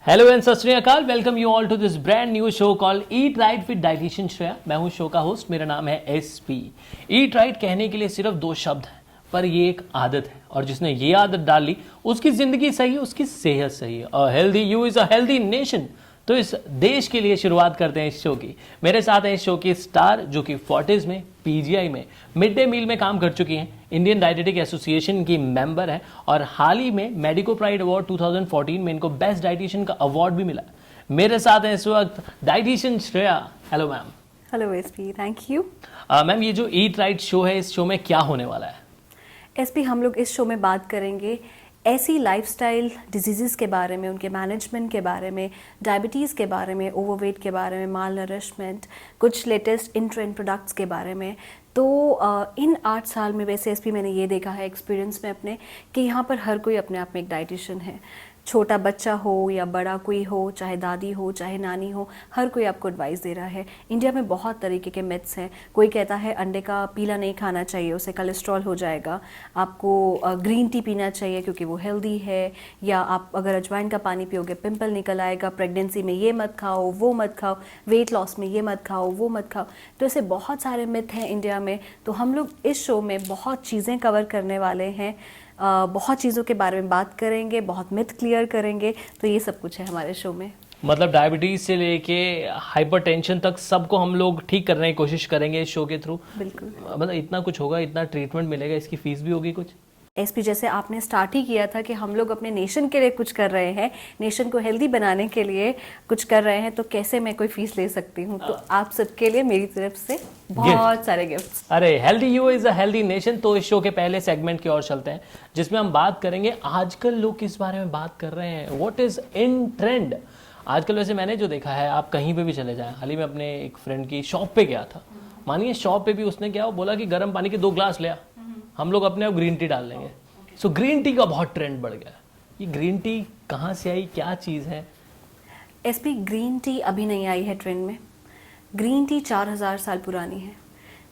Hello and Sat Sri Akal, welcome you all to this brand new show call eat right with dietitian Shreya. मैं हूं show का host, मेरा नाम है एसपी। ईट राइट कहने के लिए सिर्फ दो शब्द हैं, पर ये एक आदत है और जिसने ये आदत डाल ली उसकी जिंदगी सही है, उसकी सेहत सही है। A healthy you is a healthy nation. तो इस देश के लिए शुरुआत करते हैं इस शो की। मेरे साथ हैं इस शो की स्टार जो कि 40s में पीजीआई में मिड डे मील में काम कर चुकी हैं, इंडियन डाइटेटिक एसोसिएशन की मेंबर है और हाल ही में मेडिको प्राइड अवार्ड 2014 में इनको बेस्ट डाइटिशियन का अवार्ड भी मिला। मेरे साथ हैं इस वक्त dietitian Shreya. Hello ma'am. Hello SP, thank you. Ma'am, ये जो ईट राइट शो है, इस शो में क्या होने वाला है? एसपी, हम लोग इस शो में बात करेंगे ऐसी लाइफस्टाइल डिजीज़ के बारे में, उनके मैनेजमेंट के बारे में, डायबिटीज़ के बारे में, ओवरवेट के बारे में, माल नरिशमेंट, कुछ लेटेस्ट इन ट्रेंड प्रोडक्ट्स के बारे में। तो इन 8 साल में वैसे एसपी मैंने ये देखा है एक्सपीरियंस में अपने कि यहाँ पर हर कोई अपने आप में एक डाइटिशियन है। छोटा बच्चा हो या बड़ा कोई हो, चाहे दादी हो चाहे नानी हो, हर कोई आपको एडवाइस दे रहा है। इंडिया में बहुत तरीके के मिथ्स हैं। कोई कहता है अंडे का पीला नहीं खाना चाहिए, उससे कोलेस्ट्रॉल हो जाएगा। आपको ग्रीन टी पीना चाहिए क्योंकि वो हेल्दी है, या आप अगर अजवाइन का पानी पियोगे पिंपल निकल आएगा। प्रेगनेंसी में ये मत खाओ, वो मत खाओ। वेट लॉस में ये मत खाओ, वो मत खाओ। तो ऐसे बहुत सारे मिथ हैं इंडिया में। तो हम लोग इस शो में बहुत चीज़ें कवर करने वाले हैं, बहुत चीज़ों के बारे में बात करेंगे, बहुत मिथ क्लियर करेंगे। तो ये सब कुछ है हमारे शो में। मतलब डायबिटीज से लेके हाइपरटेंशन तक सबको हम लोग ठीक करने की कोशिश करेंगे इस शो के थ्रू। बिल्कुल। मतलब इतना कुछ होगा, इतना ट्रीटमेंट मिलेगा, इसकी फीस भी होगी कुछ? एसपी, जैसे आपने स्टार्ट ही किया था कि हम लोग अपने नेशन के लिए कुछ कर रहे हैं, नेशन को हेल्दी बनाने के लिए कुछ कर रहे हैं, तो कैसे मैं कोई फीस ले सकती हूँ? तो आप सबके लिए मेरी तरफ से बहुत सारे गिफ्ट्स। अरे healthy you is a healthy nation. तो इस शो के पहले सेगमेंट की ओर चलते हैं जिसमें हम बात करेंगे आजकल लोग किस बारे में बात कर रहे हैं, व्हाट इज इन ट्रेंड आजकल। वैसे मैंने जो देखा है, आप कहीं पे भी चले जाएं, हाल ही में अपने एक फ्रेंड की शॉप पे गया था, मानिए शॉप पे भी उसने क्या बोला कि गर्म पानी के 2 ग्लास लिया, हम लोग अपने आप ग्रीन टी डाल लेंगे। सो ग्रीन टी का बहुत ट्रेंड बढ़ गया। ये ग्रीन टी कहाँ से आई, क्या चीज़ है? एसपी, ग्रीन टी अभी नहीं आई है ट्रेंड में। ग्रीन टी 4000 साल पुरानी है।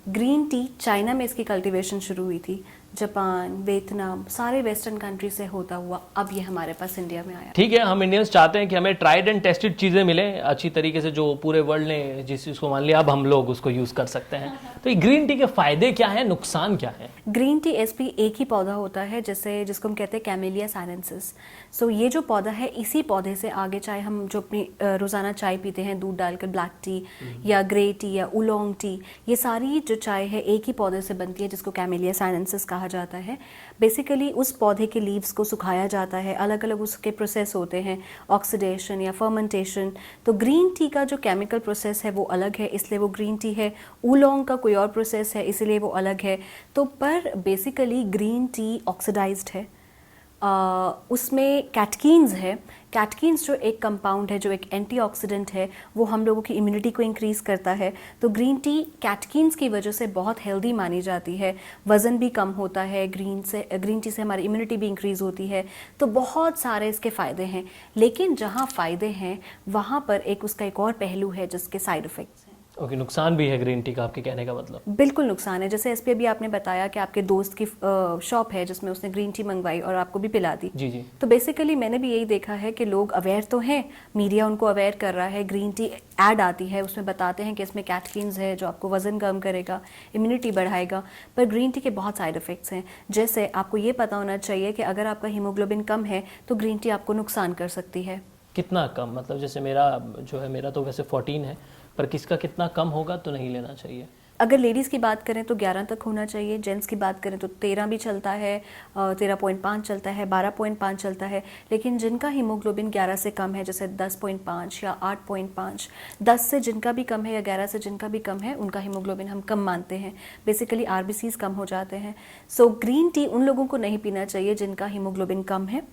ग्रीन टी चाइना में इसकी कल्टीवेशन शुरू हुई थी। जापान, वियतनाम, सारे वेस्टर्न कंट्री से होता हुआ अब ये हमारे पास इंडिया में आया। ठीक है, हम इंडियंस चाहते हैं कि हमें ट्राइड एंड टेस्टेड चीज़ें मिले अच्छी तरीके से, जो पूरे वर्ल्ड ने जिस चीज़ को मान लिया अब हम लोग उसको यूज़ कर सकते हैं। तो ये ग्रीन टी के फायदे क्या हैं, नुकसान क्या है? ग्रीन टी एसपी एक ही पौधा होता है, जैसे जिसको हम कहते हैं कैमेलिया साइनेंसिस। सो ये जो पौधा है, इसी पौधे से आगे चाहे हम जो अपनी रोज़ाना चाय पीते हैं दूध डालकर, ब्लैक टी या ग्रे टी या उलोंग टी, ये सारी जो चाय है एक ही पौधे से बनती है जिसको कैमेलिया साइनेंसिस कहा जाता है। बेसिकली उस पौधे के लीव्स को सुखाया जाता है, अलग अलग उसके प्रोसेस होते हैं, ऑक्सीडेशन या फर्मेंटेशन। तो ग्रीन टी का जो केमिकल प्रोसेस है वो अलग है, इसलिए वो ग्रीन टी है। उलोंग का कोई और प्रोसेस है, इसलिए वो अलग है। तो पर बेसिकली ग्रीन टी ऑक्सीडाइज्ड है। उसमें कैटकीन्स है। कैटकीन्स जो एक कंपाउंड है, जो एक एंटीऑक्सीडेंट है, वो हम लोगों की इम्यूनिटी को इंक्रीज़ करता है। तो ग्रीन टी कैटकीन्स की वजह से बहुत हेल्दी मानी जाती है। वज़न भी कम होता है ग्रीन टी से, हमारी इम्यूनिटी भी इंक्रीज़ होती है। तो बहुत सारे इसके फ़ायदे हैं। लेकिन जहाँ फ़ायदे हैं वहाँ पर एक उसका एक और पहलू है जिसके साइड इफ़ेक्ट्स हैं। ओके, नुकसान भी है ग्रीन टी का, आपके कहने का मतलब? बिल्कुल नुकसान है। जैसे एसपी अभी आपने बताया कि आपके दोस्त की शॉप है जिसमें उसने ग्रीन टी मंगवाई और आपको भी पिला दी। जी जी। तो बेसिकली मैंने भी यही देखा है कि लोग अवेयर तो हैं, मीडिया उनको अवेयर कर रहा है। ग्रीन टी ऐड आती है, उसमें बताते हैं कि इसमें कैटकीन्स है जो आपको वज़न कम करेगा, इम्यूनिटी बढ़ाएगा। पर ग्रीन टी के बहुत साइड इफ़ेक्ट्स हैं। जैसे आपको ये पता होना चाहिए कि अगर आपका हीमोग्लोबिन कम है तो ग्रीन टी आपको नुकसान कर सकती है। कितना कम? मतलब जैसे मेरा जो है, मेरा तो वैसे 14 है, पर किसका कितना कम होगा तो नहीं लेना चाहिए? अगर लेडीज़ की बात करें तो 11 तक होना चाहिए। जेंट्स की बात करें तो 13 भी चलता है, 13.5 चलता है, 12.5 चलता है। लेकिन जिनका हीमोग्लोबिन 11 से कम है, जैसे 10.5 या 8.5, 10 से जिनका भी कम है या 11 से जिनका भी कम है, उनका हीमोग्लोबिन हम कम मानते हैं। बेसिकली आरबीसीज कम हो जाते हैं। सो ग्रीन टी उन लोगों को नहीं पीना चाहिए जिनका हीमोग्लोबिन कम है,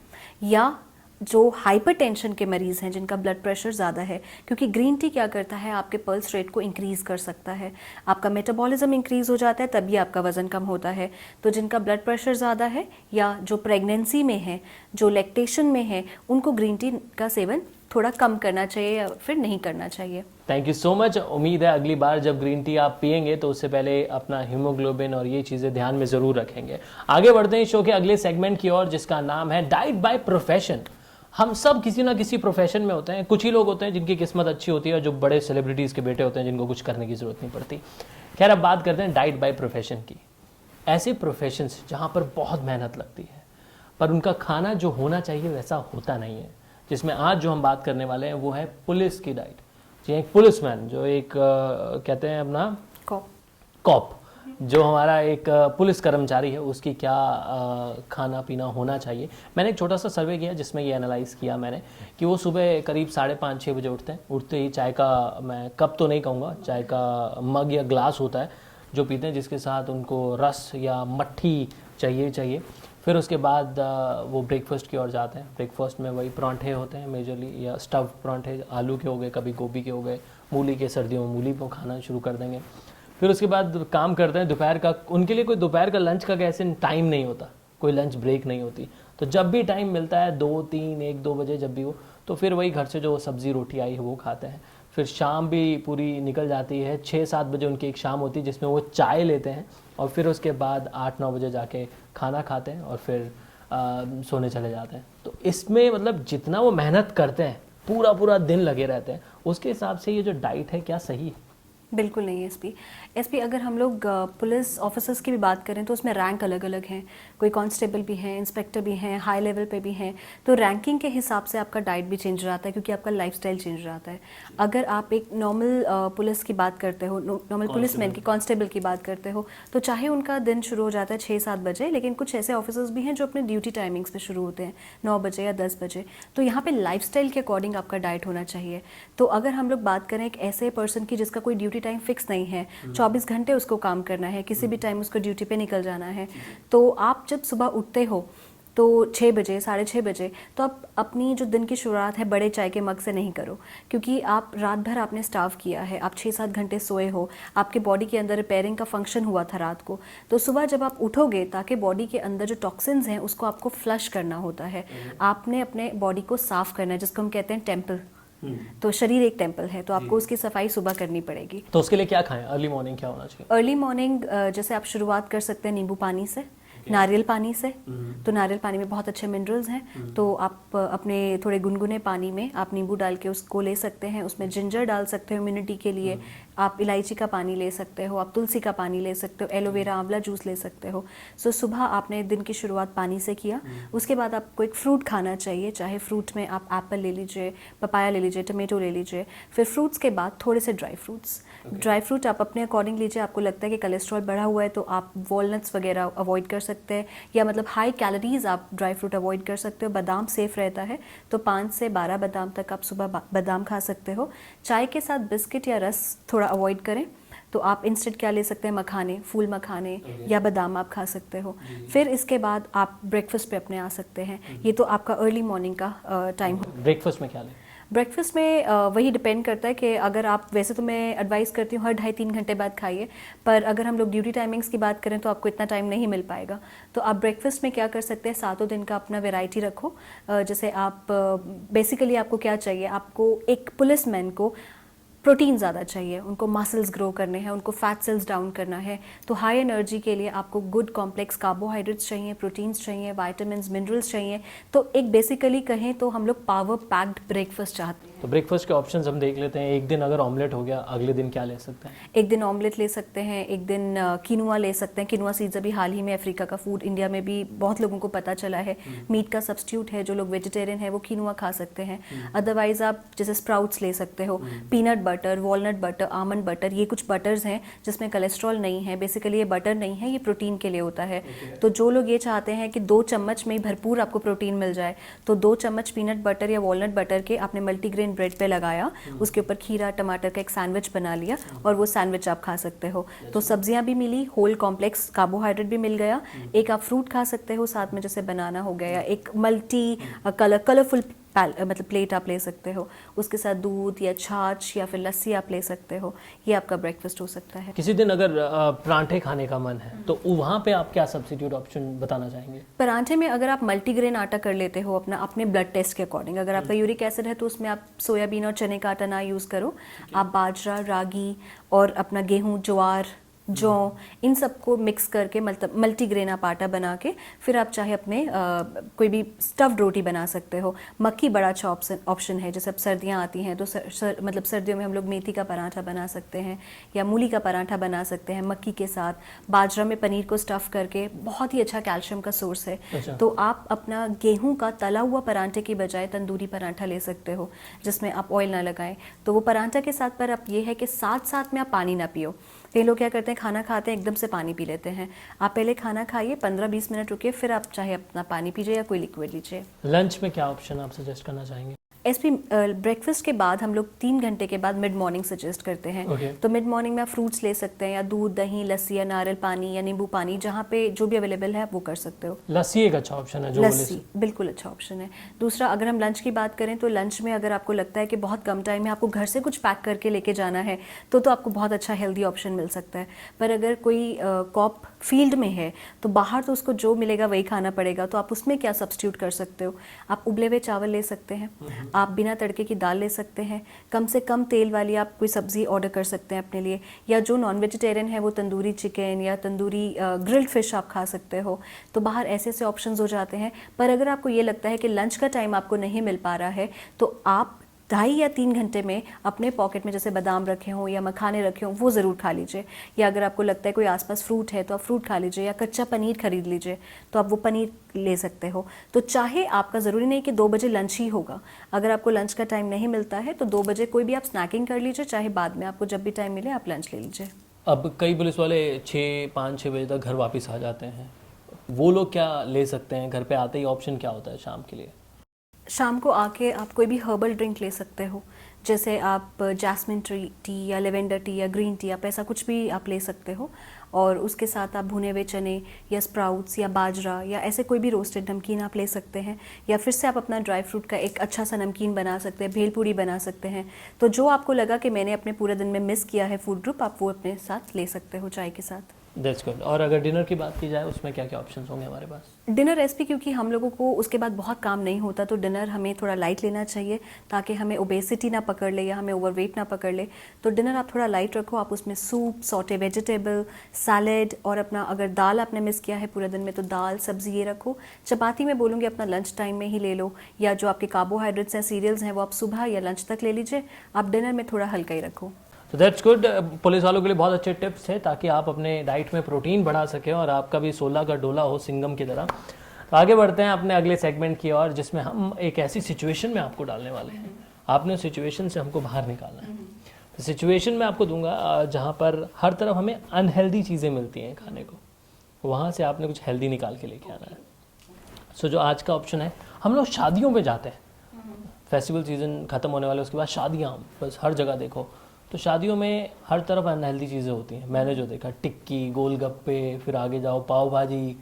या जो हाइपरटेंशन के मरीज़ हैं, जिनका ब्लड प्रेशर ज़्यादा है। क्योंकि ग्रीन टी क्या करता है, आपके पल्स रेट को इंक्रीज़ कर सकता है, आपका मेटाबॉलिज्म इंक्रीज़ हो जाता है, तभी आपका वज़न कम होता है। तो जिनका ब्लड प्रेशर ज़्यादा है या जो प्रेगनेंसी में है, जो लैक्टेशन में है, उनको ग्रीन टी का सेवन थोड़ा कम करना चाहिए या फिर नहीं करना चाहिए। Thank you so much. उम्मीद है अगली बार जब ग्रीन टी आप पियेंगे तो उससे पहले अपना हीमोग्लोबिन और ये चीज़ें ध्यान में ज़रूर रखेंगे। आगे बढ़ते हैं शो के अगले सेगमेंट की ओर जिसका नाम है डाइट बाय प्रोफेशन। हम सब किसी ना किसी प्रोफेशन में होते हैं, कुछ ही लोग होते हैं जिनकी किस्मत अच्छी होती है, जो बड़े सेलिब्रिटीज़ के बेटे होते हैं जिनको कुछ करने की ज़रूरत नहीं पड़ती। खैर, अब बात करते हैं डाइट बाय प्रोफेशन की। ऐसे प्रोफेशंस जहाँ पर बहुत मेहनत लगती है पर उनका खाना जो होना चाहिए वैसा होता नहीं है, जिसमें आज जो हम बात करने वाले हैं वो है पुलिस की डाइट। जी, एक पुलिसमैन जो एक कहते हैं अपना कॉप, जो हमारा एक पुलिस कर्मचारी है, उसकी क्या खाना पीना होना चाहिए। मैंने एक छोटा सा सर्वे किया जिसमें ये एनालाइज किया मैंने कि वो सुबह करीब 5:30-6 बजे उठते हैं। उठते ही चाय का, मैं कप तो नहीं कहूँगा, चाय का मग या ग्लास होता है जो पीते हैं, जिसके साथ उनको रस या मट्ठी चाहिए। फिर उसके बाद वो ब्रेकफास्ट की ओर जाते हैं। ब्रेकफास्ट में वही परांठे होते हैं मेजरली, या स्टफ परांठे, आलू के हो गए, कभी गोभी के हो गए, मूली के, सर्दियों में मूली को खाना शुरू कर देंगे। फिर उसके बाद काम करते हैं दोपहर का। उनके लिए कोई दोपहर का लंच का कैसे टाइम नहीं होता, कोई लंच ब्रेक नहीं होती, तो जब भी टाइम मिलता है 2, 3, 1, 2 बजे जब भी हो, तो फिर वही घर से जो सब्ज़ी रोटी आई है वो खाते हैं। फिर शाम भी पूरी निकल जाती है, 6-7 बजे उनकी एक शाम होती है जिसमें वो चाय लेते हैं, और फिर उसके बाद 8-9 बजे जाके खाना खाते हैं और फिर सोने चले जाते हैं। तो इसमें मतलब जितना वो मेहनत करते हैं, पूरा दिन लगे रहते हैं, उसके हिसाब से ये जो डाइट है क्या सही है? बिल्कुल नहीं है एसपी। अगर हम लोग पुलिस ऑफिसर्स की भी बात करें तो उसमें रैंक अलग अलग हैं। कोई कांस्टेबल भी हैं, इंस्पेक्टर भी हैं, हाई लेवल पे भी हैं। तो रैंकिंग के हिसाब से आपका डाइट भी चेंज हो जाता है, क्योंकि आपका लाइफस्टाइल चेंज हो जाता है। अगर आप एक नॉर्मल पुलिस की बात करते हो, नॉर्मल पुलिसमैन की, कांस्टेबल की बात करते हो, तो चाहे उनका दिन शुरू हो जाता है 6-7 बजे, लेकिन कुछ ऐसे ऑफिसर्स भी हैं जो अपने ड्यूटी टाइमिंग्स पे शुरू होते हैं 9 बजे या 10 बजे। तो यहाँ पे लाइफस्टाइल के अकॉर्डिंग आपका डाइट होना चाहिए। तो अगर हम लोग बात करें एक ऐसे पर्सन की जिसका कोई ड्यूटी टाइम फिक्स नहीं है, 24 घंटे उसको काम करना है, किसी भी टाइम उसको ड्यूटी पे निकल जाना है, तो आप जब सुबह उठते हो तो 6 बजे, 6:30 बजे, तो आप अपनी जो दिन की शुरुआत है बड़े चाय के मग से नहीं करो, क्योंकि आप रात भर आपने स्टाफ किया है, आप 6-7 घंटे सोए हो, आपके बॉडी के अंदर रिपेयरिंग का फंक्शन हुआ था रात को। तो सुबह जब आप उठोगे, ताकि बॉडी के अंदर जो टॉक्सिन्स हैं उसको आपको फ्लश करना होता है, आपने अपने बॉडी को साफ करना है, जिसको हम कहते हैं टेम्पल। तो शरीर एक टेम्पल है, तो आपको उसकी सफाई सुबह करनी पड़ेगी। तो उसके लिए क्या खाएं? अर्ली मॉर्निंग क्या होना चाहिए? अर्ली मॉर्निंग जैसे आप शुरुआत कर सकते हैं नींबू पानी से, नारियल पानी से। तो नारियल पानी में बहुत अच्छे मिनरल्स हैं, तो आप अपने थोड़े गुनगुने पानी में आप नींबू डाल के उसको ले सकते हैं। उसमें जिंजर डाल सकते हो इम्यूनिटी के लिए, आप इलायची का पानी ले सकते हो, आप तुलसी का पानी ले सकते हो, एलोवेरा आंवला जूस ले सकते हो। सो सुबह आपने दिन की शुरुआत पानी से किया। उसके बाद आपको एक फ्रूट खाना चाहिए, चाहे फ्रूट में आप एप्पल ले लीजिए, पपाया ले लीजिए, टमेटो ले लीजिए। फिर फ्रूट्स के बाद थोड़े से ड्राई फ्रूट्स। ड्राई फ्रूट आप अपने अकॉर्डिंग लीजिए। आपको लगता है कि कोलेस्ट्रॉल बढ़ा हुआ है तो आप वॉलनट्स वगैरह अवॉइड कर सकते हैं, या मतलब हाई कैलोरीज आप ड्राई फ्रूट अवॉइड कर सकते हो। बादाम सेफ रहता है, तो 5 से 12 बादाम तक आप सुबह बादाम खा सकते हो। चाय के साथ बिस्किट या रस थोड़ा अवॉइड करें। तो आप इंस्टेंट क्या ले सकते हैं, मखाने, फूल मखाने या बादाम आप खा सकते हो। फिर इसके बाद आप ब्रेकफास्ट पे अपने आ सकते हैं। ये तो आपका अर्ली मॉर्निंग का टाइम हो। ब्रेकफास्ट में क्या लें? ब्रेकफास्ट में वही डिपेंड करता है कि अगर आप, वैसे तो मैं एडवाइस करती हूँ हर 2.5-3 घंटे बाद खाइए, पर अगर हम लोग ड्यूटी टाइमिंग्स की बात करें तो आपको इतना टाइम नहीं मिल पाएगा। तो आप ब्रेकफास्ट में क्या कर सकते हैं, 7 दिन का अपना वैरायटी रखो। जैसे आप बेसिकली आपको क्या चाहिए, आपको एक पुलिसमैन को प्रोटीन ज़्यादा चाहिए, उनको मसल्स ग्रो करने हैं, उनको फैट सेल्स डाउन करना है। तो हाई एनर्जी के लिए आपको गुड कॉम्प्लेक्स कार्बोहाइड्रेट्स चाहिए, प्रोटीन्स चाहिए, विटामिन्स, मिनरल्स चाहिए। तो एक बेसिकली कहें तो हम लोग पावर पैक्ड ब्रेकफास्ट चाहते हैं। तो ब्रेकफास्ट के ऑप्शंस हम देख लेते हैं। एक दिन अगर ऑमलेट हो गया, अगले दिन क्या ले सकते हैं? एक दिन ऑमलेट ले सकते हैं, एक दिन किनुआ ले सकते हैं। किनुआ सीड्स अभी हाल ही में अफ्रीका का फूड, इंडिया में भी बहुत लोगों को पता चला है, मीट का सब्स्टिट्यूट है। जो लोग वेजिटेरियन है वो किनुआ खा सकते हैं। अदरवाइज आप जैसे स्प्राउट्स ले सकते हो, peanut butter, walnut butter, almond butter, ये कुछ बटर्स हैं जिसमें कोलेस्ट्रॉल नहीं है। बेसिकली ये बटर नहीं है, ये प्रोटीन के लिए होता है। तो जो लोग ये चाहते हैं कि 2 चम्मच में भरपूर आपको प्रोटीन मिल जाए, तो 2 चम्मच पीनट बटर या वॉलनट बटर के आपने मल्टीग्रेन ब्रेड पे लगाया, उसके ऊपर खीरा टमाटर का एक सैंडविच बना लिया, और वो सैंडविच आप खा सकते हो। तो सब्जियां भी मिली, होल कॉम्प्लेक्स कार्बोहाइड्रेट भी मिल गया। एक आप फ्रूट खा सकते हो साथ में, जैसे बनाना हो गया, एक मल्टी कलरफुल मतलब प्लेट आप ले सकते हो। उसके साथ दूध या छाछ या फिर लस्सी आप ले सकते हो। ये आपका ब्रेकफास्ट हो सकता है। किसी दिन अगर परांठे खाने का मन है तो वहाँ पे आप क्या सब्स्टिट्यूट ऑप्शन बताना चाहेंगे? परांठे में अगर आप मल्टीग्रेन आटा कर लेते हो अपने ब्लड टेस्ट के अकॉर्डिंग, अगर आपका यूरिक एसिड है तो उसमें आप सोयाबीन और चने का आटा ना यूज़ करो। आप बाजरा, रागी और अपना गेहूँ, ज्वार, जौ, इन सबको मिक्स करके मतलब मल्टीग्रेन आप आटा बना के फिर आप चाहे अपने कोई भी स्टफ्ड रोटी बना सकते हो। मक्की बड़ा अच्छा ऑप्शन है। जैसे अब सर्दियाँ आती हैं तो मतलब सर्दियों में हम लोग मेथी का पराठा बना सकते हैं या मूली का पराठा बना सकते हैं मक्की के साथ। बाजरा में पनीर को स्टफ़ करके बहुत ही अच्छा कैल्शियम का सोर्स है। अच्छा। तो आप अपना गेहूं का तला हुआ पराठे की बजाय तंदूरी पराठा ले सकते हो जिसमें आप ऑयल ना लगाएं। तो वो पराठा के साथ पर आप ये है कि साथ साथ में आप पानी ना पियो। कई लोग क्या करते हैं, खाना खाते हैं एकदम से पानी पी लेते हैं। आप पहले खाना खाइए, 15-20 मिनट रुकिए, फिर आप चाहे अपना पानी पीजिए या कोई लिक्विड लीजिए। लंच में क्या ऑप्शन आप सजेस्ट करना चाहेंगे? एसपी ब्रेकफास्ट के बाद हम लोग 3 घंटे के बाद मिड मॉर्निंग सजेस्ट करते हैं। Okay. तो मिड मॉर्निंग में आप फ्रूट्स ले सकते हैं या दूध, दही, लस्सी या नारियल पानी या नींबू पानी, जहाँ पे जो भी अवेलेबल है आप वो कर सकते हो। लस्सी एक अच्छा ऑप्शन है, जो लस्सी बिल्कुल अच्छा ऑप्शन है। दूसरा, अगर हम लंच की बात करें तो लंच में अगर आपको लगता है कि बहुत कम टाइम में आपको घर से कुछ पैक करके लेके जाना है तो आपको बहुत अच्छा हेल्दी ऑप्शन मिल सकता है। पर अगर कोई कॉप फील्ड में है तो बाहर तो उसको जो मिलेगा वही खाना पड़ेगा। तो आप उसमें क्या सब्स्टिट्यूट कर सकते हो? आप उबले हुए चावल ले सकते हैं, आप बिना तड़के की दाल ले सकते हैं, कम से कम तेल वाली आप कोई सब्जी ऑर्डर कर सकते हैं अपने लिए, या जो नॉन वेजिटेरियन है वो तंदूरी चिकन या तंदूरी ग्रिल्ड फिश आप खा सकते हो। तो बाहर ऐसे ऐसे ऑप्शंस हो जाते हैं। पर अगर आपको ये लगता है कि लंच का टाइम आपको नहीं मिल पा रहा है तो आप 2.5 या 3 घंटे में अपने पॉकेट में जैसे बादाम रखे हों या मखाने रखे हों वो ज़रूर खा लीजिए। या अगर आपको लगता है कोई आसपास फ्रूट है तो आप फ्रूट खा लीजिए, या कच्चा पनीर खरीद लीजिए तो आप वो पनीर ले सकते हो। तो चाहे आपका ज़रूरी नहीं कि 2 बजे लंच ही होगा। अगर आपको लंच का टाइम नहीं मिलता है तो 2 बजे कोई भी आप स्नैकिंग कर लीजिए, चाहे बाद में आपको जब भी टाइम मिले आप लंच ले लीजिए। अब कई पुलिस वाले 5-6 बजे तक घर वापस आ जाते हैं, वो लोग क्या ले सकते हैं? घर पे आते ही ऑप्शन क्या होता है शाम के लिए? शाम को आके आप कोई भी हर्बल ड्रिंक ले सकते हो। जैसे आप जैस्मिन टी या लेवेंडर टी या ग्रीन टी, आप ऐसा कुछ भी आप ले सकते हो। और उसके साथ आप भुने हुए चने या स्प्राउट्स या बाजरा या ऐसे कोई भी रोस्टेड नमकीन आप ले सकते हैं। या फिर से आप अपना ड्राई फ्रूट का एक अच्छा सा नमकीन बना सकते हैं, भेलपूरी बना सकते हैं। तो जो आपको लगा कि मैंने अपने पूरे दिन में मिस किया है फूड ग्रुप, आप वो अपने साथ ले सकते हो चाय के साथ। That's good. और अगर डिनर की बात की जाए उसमें क्या क्या ऑप्शंस होंगे हमारे पास? डिनर रेसिपी, क्योंकि हम लोगों को उसके बाद बहुत काम नहीं होता तो डिनर हमें थोड़ा लाइट लेना चाहिए ताकि हमें ओबेसिटी ना पकड़ ले या हमें ओवरवेट ना पकड़ ले। तो डिनर आप थोड़ा लाइट रखो। आप उसमें सूप, सॉटे वेजिटेबल, सैलेड और अपना अगर दाल आपने मिस किया है पूरे दिन में तो दाल सब्जी ये रखो। चपाती में बोलूँगी अपना लंच टाइम में ही ले लो, या जो आपके कार्बोहाइड्रेट्स हैं, सीरियल्स हैं, वो आप सुबह या लंच तक ले लीजिए। आप डिनर में थोड़ा हल्का ही रखो। तो दैट्स गुड। पुलिस वालों के लिए बहुत अच्छे टिप्स थे ताकि आप अपने डाइट में प्रोटीन बढ़ा सकें और आपका भी 16 का डोला हो सिंगम की तरह। तो आगे बढ़ते हैं अपने अगले सेगमेंट की ओर, जिसमें हम एक ऐसी सिचुएशन में आपको डालने वाले हैं। आपने उस सिचुएशन से हमको बाहर निकालना है। तो सिचुएशन में आपको दूंगा जहाँ पर हर तरफ हमें अनहेल्दी चीज़ें मिलती हैं खाने को, वहाँ से आपने कुछ हेल्दी निकाल के लेके आना है। सो जो आज का ऑप्शन है, हम लोग शादियों में जाते हैं, फेस्टिवल सीजन ख़त्म होने वाले उसके बाद शादियाँ बस हर जगह देखो तो शादियों में हर तरफ अनहेल्दी चीज़ें होती हैं। मैंने जो देखा टिक्की, गोलगप्पे, फिर आगे जाओ पाव भाजी,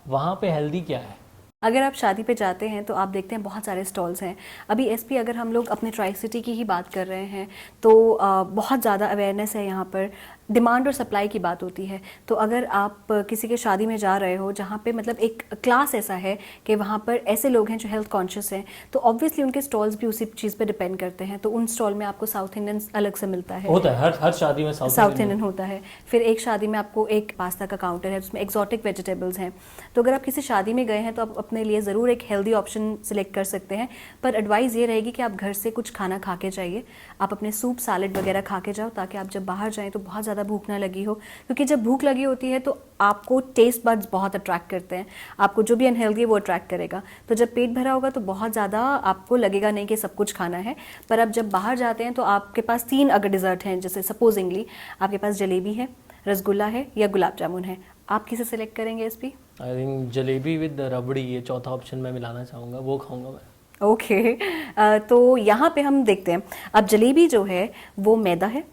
वहाँ पे हेल्दी क्या है? अगर आप शादी पे जाते हैं तो आप देखते हैं बहुत सारे स्टॉल्स हैं। अभी एसपी अगर हम लोग अपने ट्राई सिटी की ही बात कर रहे हैं तो बहुत ज़्यादा अवेयरनेस है यहाँ पर। डिमांड और सप्लाई की बात होती है। तो अगर आप किसी के शादी में जा रहे हो जहाँ पे मतलब एक क्लास ऐसा है कि वहाँ पर ऐसे लोग हैं जो हेल्थ कॉन्शियस हैं, तो ऑब्वियसली उनके स्टॉल्स भी उसी चीज़ पे डिपेंड करते हैं। तो उन स्टॉल में आपको साउथ इंडियन अलग से मिलता है, होता है हर शादी में साउथ इंडियन होता है। फिर एक शादी में आपको एक पास्ता का काउंटर है, उसमें एक्जॉटिक वेजिटेबल्स हैं। तो अगर आप किसी शादी में गए हैं तो आप अपने लिए ज़रूर एक हेल्दी ऑप्शन सिलेक्ट कर सकते हैं। पर एडवाइस ये रहेगी कि आप घर से कुछ खाना खा के जाइए। आप अपने सूप, सैलेड वगैरह खा के जाओ ताकि आप जब बाहर जाएँ तो बहुत ज़्यादा भूख ना लगी हो। क्योंकि जब भूख लगी होती है तो आपको टेस्ट बड्स बहुत अट्रैक्ट करते हैं, आपको जो भी अनहेल्दी है वो अट्रैक्ट करेगा। तो जब पेट भरा होगा तो बहुत ज़्यादा आपको लगेगा नहीं कि सब कुछ खाना है। पर अब जब बाहर जाते हैं तो आपके पास 3 अगर डिज़र्ट हैं, जैसे सपोजिंगली आपके पास जलेबी है, रसगुल्ला है या गुलाब जामुन है, आप किसे सिलेक्ट करेंगे SP? I think jalebi with rabri, ये चौथा ऑप्शन मैं मिलाना चाहूँगा, वो खाऊंगा मैं। ओके, तो यहाँ पे हम देखते हैं। अब जलेबी जो है वो मैदा है,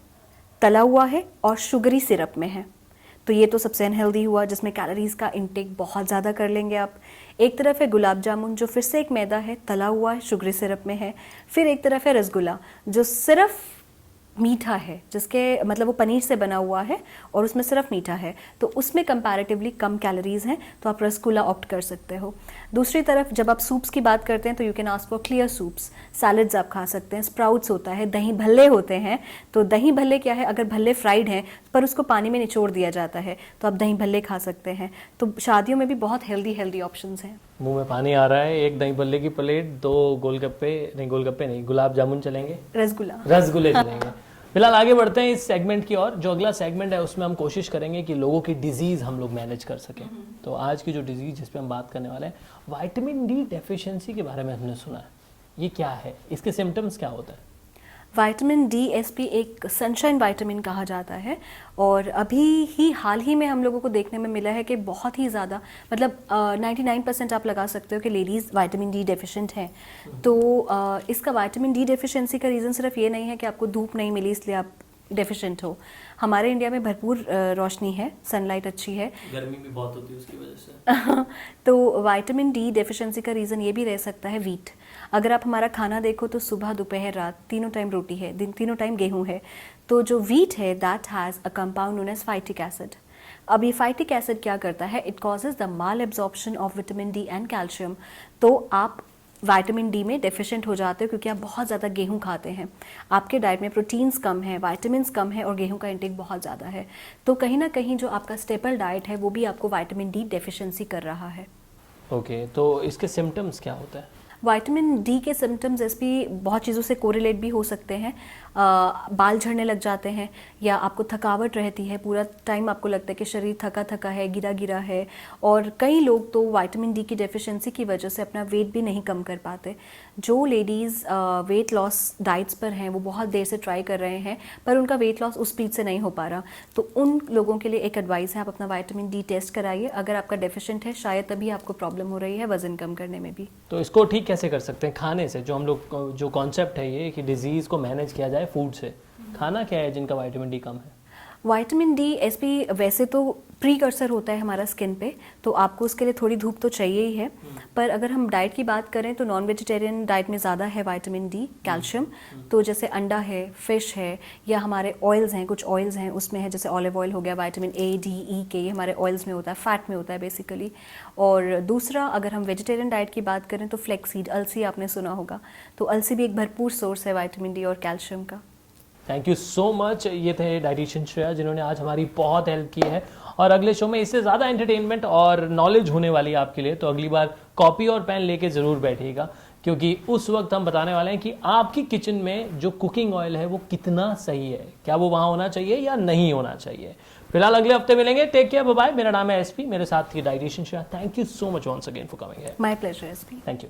तला हुआ है और शुगरी सिरप में है। तो ये तो सबसे अनहेल्दी हुआ, जिसमें कैलोरीज का इंटेक बहुत ज़्यादा कर लेंगे आप। एक तरफ है गुलाब जामुन जो फिर से एक मैदा है, तला हुआ है, शुगरी सिरप में है। फिर एक तरफ है रसगुल्ला जो सिर्फ मीठा है, जिसके मतलब वो पनीर से बना हुआ है और उसमें सिर्फ मीठा है, तो उसमें कंपैरेटिवली कम कैलोरीज हैं। तो आप रसगुल्ला ऑप्ट कर सकते हो। दूसरी तरफ जब आप सूप्स की बात करते हैं तो you can ask for clear soups, salads आप खा सकते हैं, स्प्राउट्स होता है, दही भल्ले होते हैं। तो दही भल्ले क्या है, अगर भल्ले फ्राइड हैं पर उसको पानी में निचोड़ दिया जाता है तो आप दही भल्ले खा सकते हैं। तो शादियों में भी बहुत हेल्दी ऑप्शंस हैं। मुंह में पानी आ रहा है। एक दही भल्ले की प्लेट, 2 गोलगप्पे नहीं, गुलाब जामुन चलेंगे, रसगुल्ले चलेंगे। फिलहाल आगे बढ़ते हैं इस सेगमेंट की ओर। जो अगला सेगमेंट है उसमें हम कोशिश करेंगे कि लोगों की डिजीज़ हम लोग मैनेज कर सकें। तो आज की जो डिजीज़ जिस पे हम बात करने वाले हैं, विटामिन डी डेफिशिएंसी के बारे में हमने सुना है। ये क्या है, इसके सिम्टम्स क्या होते हैं? विटामिन डी एसपी एक सनशाइन विटामिन कहा जाता है और हाल ही में हम लोगों को देखने में मिला है कि बहुत ही ज़्यादा, मतलब 99% आप लगा सकते हो कि लेडीज़ विटामिन डी डेफिशिएंट हैं। तो इसका विटामिन डी डेफिशिएंसी का रीज़न सिर्फ ये नहीं है कि आपको धूप नहीं मिली इसलिए आप डेफिशिएंट हो। हमारे इंडिया में भरपूर रोशनी है, सनलाइट अच्छी है, गर्मी भी बहुत होती है उसकी वजह से। तो विटामिन डी डेफिशिएंसी का रीज़न ये भी रह सकता है वीट। अगर आप हमारा खाना देखो तो सुबह दोपहर रात तीनों टाइम रोटी है, तीनों टाइम गेहूं है। तो जो वीट है that has a compound known as phytic acid. अब ये फाइटिक एसिड क्या करता है, it causes the malabsorption of vitamin D and calcium. तो आप विटामिन डी में डेफिशिएंट हो जाते हो क्योंकि आप बहुत ज़्यादा गेहूं खाते हैं, आपके डाइट में प्रोटीन्स कम है, विटामिन्स कम है और गेहूं का इंटेक बहुत ज़्यादा है। तो कहीं ना कहीं जो आपका स्टेपल डाइट है वो भी आपको विटामिन डी डेफिशिएंसी कर रहा है। ओके, तो इसके सिम्टम्स क्या होते हैं? विटामिन डी के सिम्टम्स एसपी बहुत चीज़ों से कोरिलेट भी हो सकते हैं। बाल झड़ने लग जाते हैं या आपको थकावट रहती है, पूरा टाइम आपको लगता है कि शरीर थका थका है, गिरा गिरा है। और कई लोग तो विटामिन डी की डेफिशिएंसी की वजह से अपना वेट भी नहीं कम कर पाते। जो लेडीज़ वेट लॉस डाइट्स पर हैं वो बहुत देर से ट्राई कर रहे हैं पर उनका वेट लॉस उस स्पीड से नहीं हो पा रहा, तो उन लोगों के लिए एक एडवाइस है, आप अपना विटामिन डी टेस्ट कराइए। अगर आपका डेफिशिएंट है शायद तभी आपको प्रॉब्लम हो रही है वज़न कम करने में भी। तो इसको ठीक कैसे कर सकते हैं? खाने से, जो हम लोग जो कॉन्सेप्ट है ये कि डिजीज़ को मैनेज किया जाए फूड से, खाना क्या है जिनका विटामिन डी कम है? विटामिन डी एसपी वैसे तो प्रीकर्सर होता है हमारा स्किन पे, तो आपको उसके लिए थोड़ी धूप तो चाहिए ही है। पर अगर हम डाइट की बात करें तो नॉन वेजिटेरियन डाइट में ज़्यादा है विटामिन डी, कैल्शियम। तो जैसे अंडा है, फिश है, या हमारे ऑयल्स हैं, कुछ ऑयल्स हैं उसमें है, जैसे ऑलिव ऑयल हो गया, विटामिन ए डी ई के, ये हमारे ऑयल्स में होता है, फैट में होता है बेसिकली। और दूसरा अगर हम वेजिटेरियन डाइट की बात करें तो फ्लेक्सीड, अलसी आपने सुना होगा, तो अलसी भी एक भरपूर सोर्स है विटामिन डी और कैल्शियम का। Thank you so much. ये थे डाइटिशियन श्रेया जिन्होंने आज हमारी बहुत हेल्प की है और अगले शो में इससे ज़्यादा एंटरटेनमेंट और नॉलेज होने वाली है आपके लिए। तो अगली बार कॉपी और पेन लेके ज़रूर बैठिएगा क्योंकि उस वक्त हम बताने वाले हैं कि आपकी किचन में जो कुकिंग ऑयल है वो कितना सही है, क्या वो वहाँ होना चाहिए या नहीं होना चाहिए। फिलहाल अगले हफ्ते मिलेंगे। Take care, bye bye. मेरा नाम है एसपी, मेरे साथ थी dietitian Shreya. Thank you so much once again for coming here. My pleasure SP. Thank you.